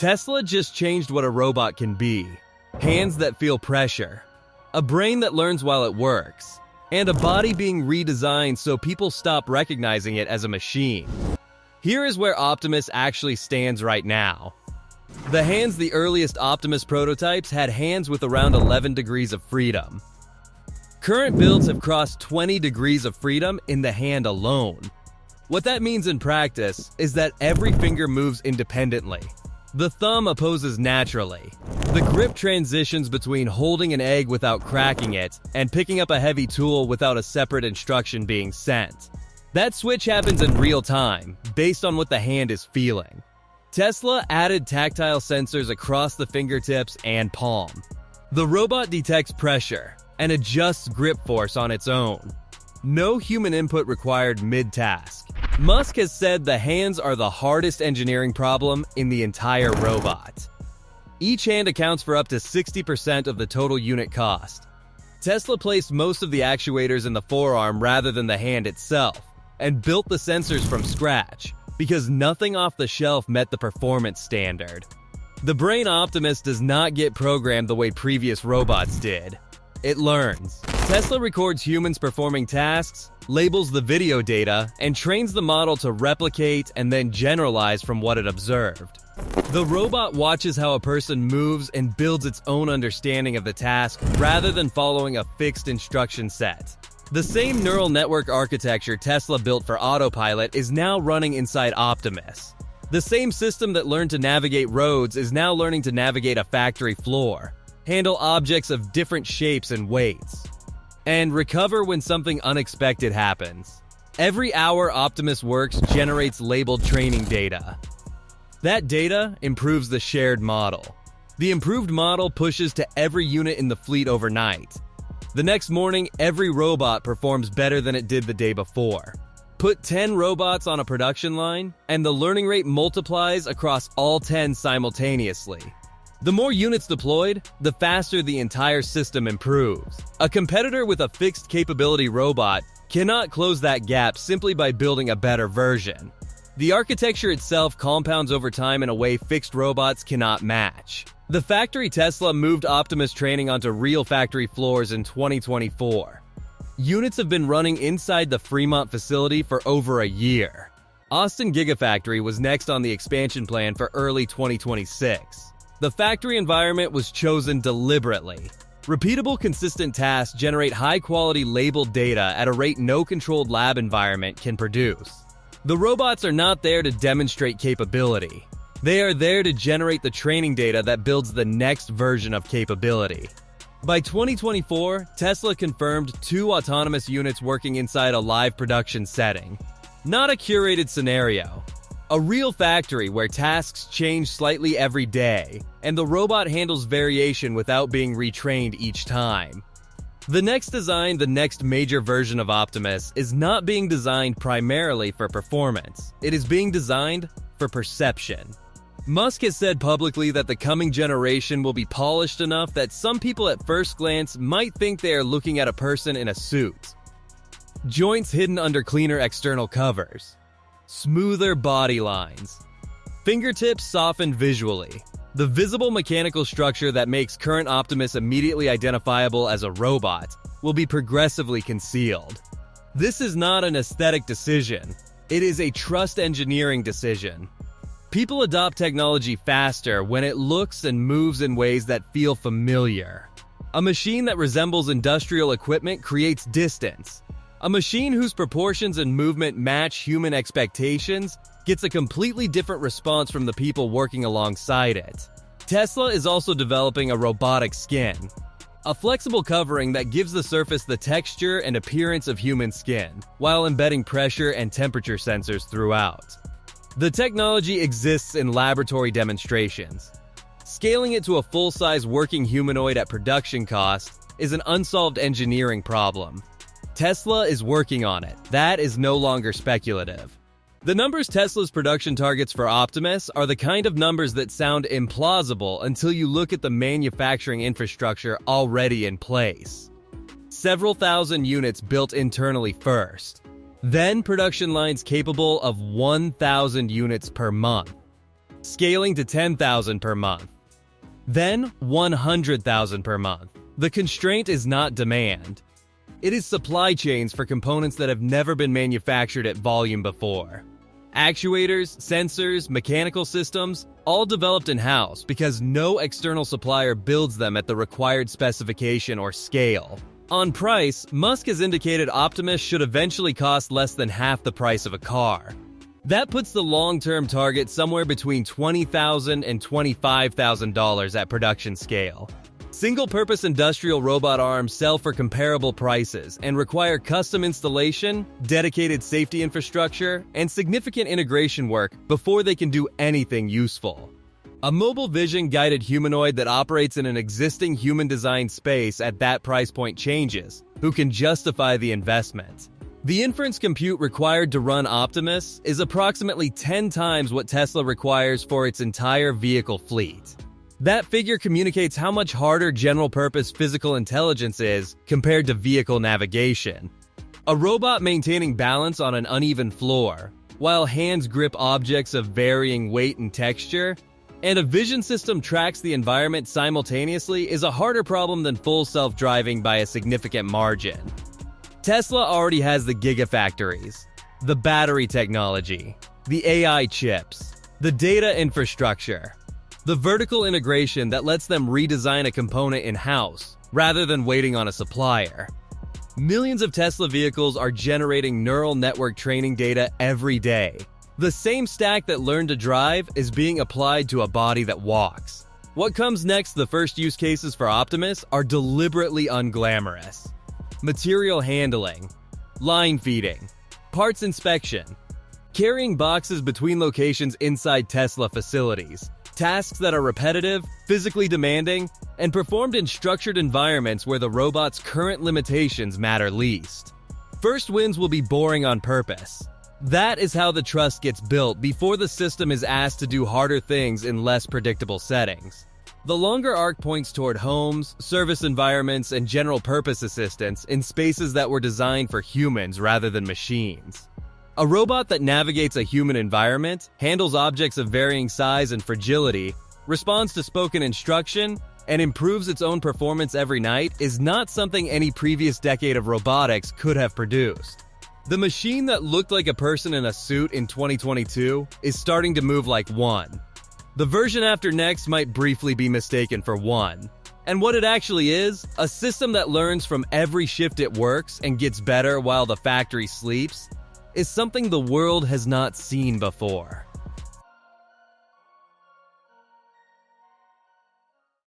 Tesla just changed what a robot can be. Hands that feel pressure, a brain that learns while it works, and a body being redesigned so people stop recognizing it as a machine. Here is where Optimus actually stands right now. The earliest Optimus prototypes had hands with around 11 degrees of freedom. Current builds have crossed 20 degrees of freedom in the hand alone. What that means in practice is that every finger moves independently. The thumb opposes naturally. The grip transitions between holding an egg without cracking it and picking up a heavy tool without a separate instruction being sent. That switch happens in real time, based on what the hand is feeling. Tesla added tactile sensors across the fingertips and palm. The robot detects pressure and adjusts grip force on its own. No human input required mid-task. Musk has said the hands are the hardest engineering problem in the entire robot. Each hand accounts for up to 60% of the total unit cost. Tesla placed most of the actuators in the forearm rather than the hand itself, and built the sensors from scratch, because nothing off the shelf met the performance standard. The brain Optimus does not get programmed the way previous robots did. It learns. Tesla records humans performing tasks, labels the video data, and trains the model to replicate and then generalize from what it observed. The robot watches how a person moves and builds its own understanding of the task rather than following a fixed instruction set. The same neural network architecture Tesla built for autopilot is now running inside Optimus. The same system that learned to navigate roads is now learning to navigate a factory floor, handle objects of different shapes and weights, and recover when something unexpected happens. Every hour Optimus works generates labeled training data. That data improves the shared model. The improved model pushes to every unit in the fleet overnight. The next morning, every robot performs better than it did the day before. Put 10 robots on a production line, and the learning rate multiplies across all 10 simultaneously. The more units deployed, the faster the entire system improves. A competitor with a fixed capability robot cannot close that gap simply by building a better version. The architecture itself compounds over time in a way fixed robots cannot match. The factory Tesla moved Optimus training onto real factory floors in 2024. Units have been running inside the Fremont facility for over a year. Austin Gigafactory was next on the expansion plan for early 2026. The factory environment was chosen deliberately. Repeatable, consistent tasks generate high-quality labeled data at a rate no controlled lab environment can produce. The robots are not there to demonstrate capability. They are there to generate the training data that builds the next version of capability. By 2024, Tesla confirmed 2 autonomous units working inside a live production setting. Not a curated scenario. A real factory where tasks change slightly every day, and the robot handles variation without being retrained each time. The next major version of Optimus is not being designed primarily for performance. It is being designed for perception. Musk has said publicly that the coming generation will be polished enough that some people at first glance might think they are looking at a person in a suit. Joints hidden under cleaner external covers. Smoother body lines. Fingertips softened visually. The visible mechanical structure that makes current Optimus immediately identifiable as a robot will be progressively concealed. This is not an aesthetic decision. It is a trust engineering decision. People adopt technology faster when it looks and moves in ways that feel familiar. A machine that resembles industrial equipment creates distance. A machine whose proportions and movement match human expectations gets a completely different response from the people working alongside it. Tesla is also developing a robotic skin, a flexible covering that gives the surface the texture and appearance of human skin, while embedding pressure and temperature sensors throughout. The technology exists in laboratory demonstrations. Scaling it to a full-size working humanoid at production cost is an unsolved engineering problem. Tesla is working on it. That is no longer speculative. The numbers Tesla's production targets for Optimus are the kind of numbers that sound implausible until you look at the manufacturing infrastructure already in place. Several thousand units built internally first. Then production lines capable of 1,000 units per month. scaling to 10,000 per month. Then 100,000 per month. The constraint is not demand. It is supply chains for components that have never been manufactured at volume before. Actuators, sensors, mechanical systems, all developed in-house because no external supplier builds them at the required specification or scale. On price, Musk has indicated Optimus should eventually cost less than half the price of a car. That puts the long-term target somewhere between $20,000 and $25,000 at production scale. Single-purpose industrial robot arms sell for comparable prices and require custom installation, dedicated safety infrastructure, and significant integration work before they can do anything useful. A mobile vision-guided humanoid that operates in an existing human-designed space at that price point changes, who can justify the investment. The inference compute required to run Optimus is approximately 10 times what Tesla requires for its entire vehicle fleet. That figure communicates how much harder general-purpose physical intelligence is compared to vehicle navigation. A robot maintaining balance on an uneven floor, while hands grip objects of varying weight and texture, and a vision system tracks the environment simultaneously is a harder problem than full self-driving by a significant margin. Tesla already has the gigafactories, the battery technology, the AI chips, the data infrastructure, the vertical integration that lets them redesign a component in-house, rather than waiting on a supplier. Millions of Tesla vehicles are generating neural network training data every day. The same stack that learned to drive is being applied to a body that walks. What comes next, the first use cases for Optimus, are deliberately unglamorous. Material handling, line feeding, parts inspection, carrying boxes between locations inside Tesla facilities. Tasks that are repetitive, physically demanding, and performed in structured environments where the robot's current limitations matter least. First wins will be boring on purpose. That is how the trust gets built before the system is asked to do harder things in less predictable settings. The longer arc points toward homes, service environments, and general-purpose assistance in spaces that were designed for humans rather than machines. A robot that navigates a human environment, handles objects of varying size and fragility, responds to spoken instruction, and improves its own performance every night is not something any previous decade of robotics could have produced. The machine that looked like a person in a suit in 2022 is starting to move like one. The version after next might briefly be mistaken for one. And what it actually is, a system that learns from every shift it works and gets better while the factory sleeps, is something the world has not seen before.